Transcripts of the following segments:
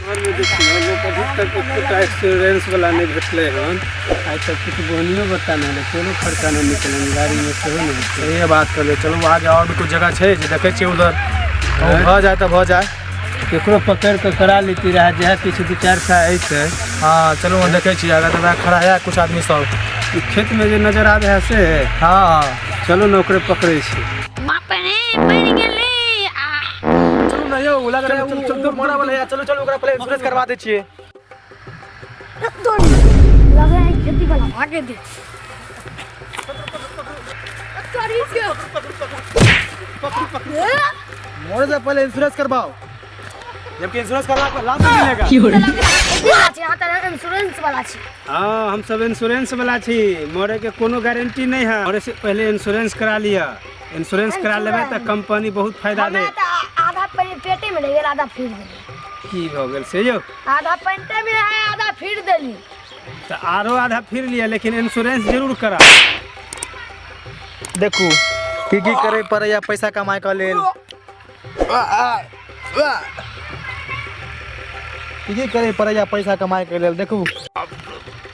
में देखिए लोग अभी तक इंश्योरेंस वाला नहीं भेटले हन। आज तक कुछ बोनियो बता नहीं कोनो खर्चा नहीं निकलन गाड़ी में से हो नहीं। ये बात कर ले चलो आगे और भी कुछ जगह है जे देखे छी उधर भ जाए तो भ जाए केकरो पकड़ के करा लेती रहा जहाँ पीछे दो चार सा ऐसे। हाँ चलो वहाँ देखे छी आगे तो खड़ा है कुछ आदमी सब खेत में जो नजर आ रहा से। हाँ चलो नौकरे पकड़े छी। चलो ना यो लग रहा है चलो मोड़ा वाला है चलो चलो ओकरा पहले इंश्योरेंस करवा दे छिए। लग रहा है खेती वाला भागे दे। मोड़ से पहले इंश्योरेंस करवाओ जबकि इंश्योरेंस करवा पर लाभ मिलेगा। इंश्योरेंस वाला छी। हाँ हम सब इंश्योरेंस वाला छी मोरे के कोनो गारंटी नहीं है। मोरे से पहले इंश्योरेंस करा लिया। इंश्योरेंस करा लेबे तो कंपनी बहुत फायदा दे। आधा पेटे में रह आधा फिर देली। की हो गेल से यो आधा पेटे में है आधा फिर देली। तो आरो आधा फिर लिया लेकिन इंश्योरेंस जरूर करा। देखू की करे पड़े या पैसा कमाए का लेल की करे पड़े या पैसा कमाए के लेल देखू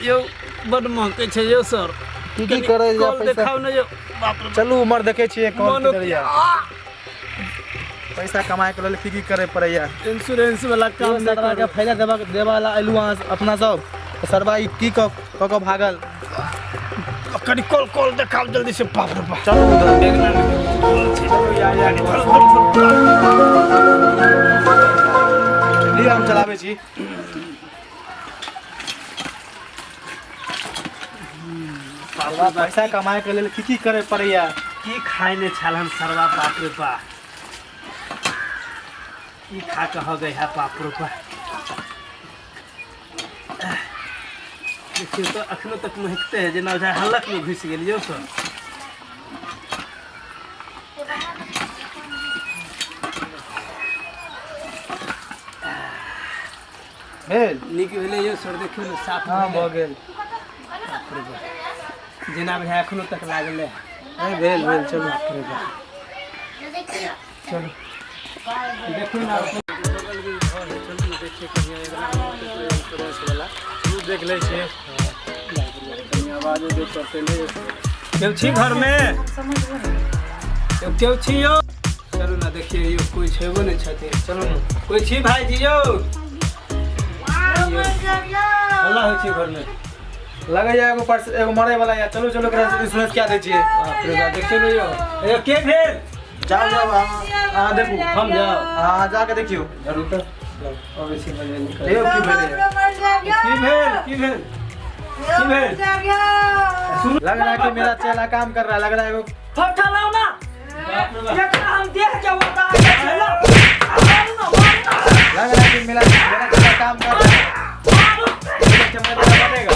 यो बड महंगे छे यो सर। की करे या पैसा देखाओ न यो बाप रे। चलू उमर देखे छिए कौन करिया पैसा कमाए के लेल की करे पड़े या इंश्योरेंस वाला काम सरवा के फायदा देवा वाला अलू अपना सब सरवा की क भागल कड़ी कॉल कॉल देखाओ जल्दी से बाप रे बाप। चलो उधर देखना लिए हम चलावे छी। पैसा कमाए के लेल की करे पड़े या की खाए ने छालन सरवा बाप रे बाप। की खा के हो गए है बाप रे बाप। देखिए तो अखनो तक महकते हैं जना जाए हलक में घुस गेलियो सर। भेल निक भेले यो सर देखियो न साफ। हां भ गेल जना भाई अखनो तक लागल है। नहीं भेल भेल चलो चलो देखो ना बगल में घर है चलो देखिए कहिया इंश्योरेंस वाला तू देख ले छे आवाज दे करते ले क्यों छी घर में क्यों छी यो। चलो ना देखिए यो कोई छेबो नहीं छते। चलो ना कोई छी भाई जी यो अल्लाह हो छी घर में लगा या एगो पर्स एगो मरे वाला या चलो चलो करा इंश्योरेंस क्या दे छिए। बाप रे बाप देखिए लो यो ए के भेल जाओ जाओ हां देखू हम जाओ हां जाके देखियो जरूर तो अब इसी में निकल देखो की भेल की भेल लग रहा है कि मेरा चेला काम कर रहा है। लग रहा है वो फटा लाओ ना एकरा हम देख के बता चला लग रहा है कि मेरा चेला काम कर रहा है। कैमरा मेरा बनेगा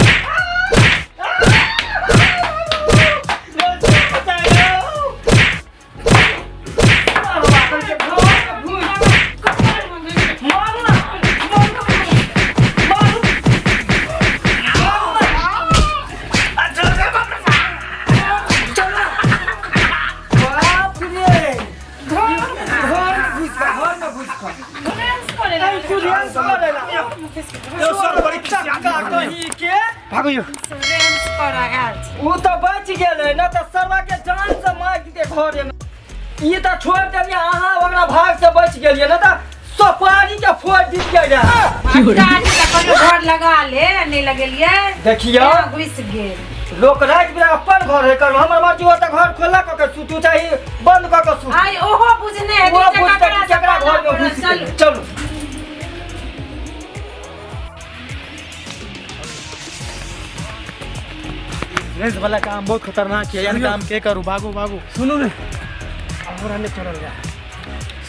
भागो यो वो तो बच गेले न तो सरवा के जान से मार दे घरे में। ये तो छोड़ देलिए अहाँ ओकरा भाग से बच गेलिए न तो सफारी के फोड़ दी गए घर लगा ले नहीं लगेलिए देखियो घुस गेल लोग रात में अपन घर है कर हमर मर्जी होता घर खोला क के सुतू चाहिए बंद क के सुतू। आई ओहो बुझने है वो बुझते कि केकरा घर में घुस गेल। चलो रेस वाला काम बहुत खतरनाक है। यानी काम के करूं भागो भागो सुनो रे हमरा ने चलल जा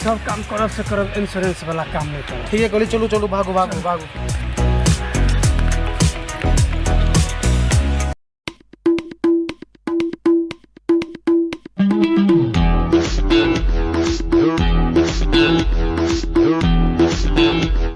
सब काम करब से करब इंश्योरेंस वाला काम नहीं करब। ठीक है गोली चलो चलो भागो भागो भागो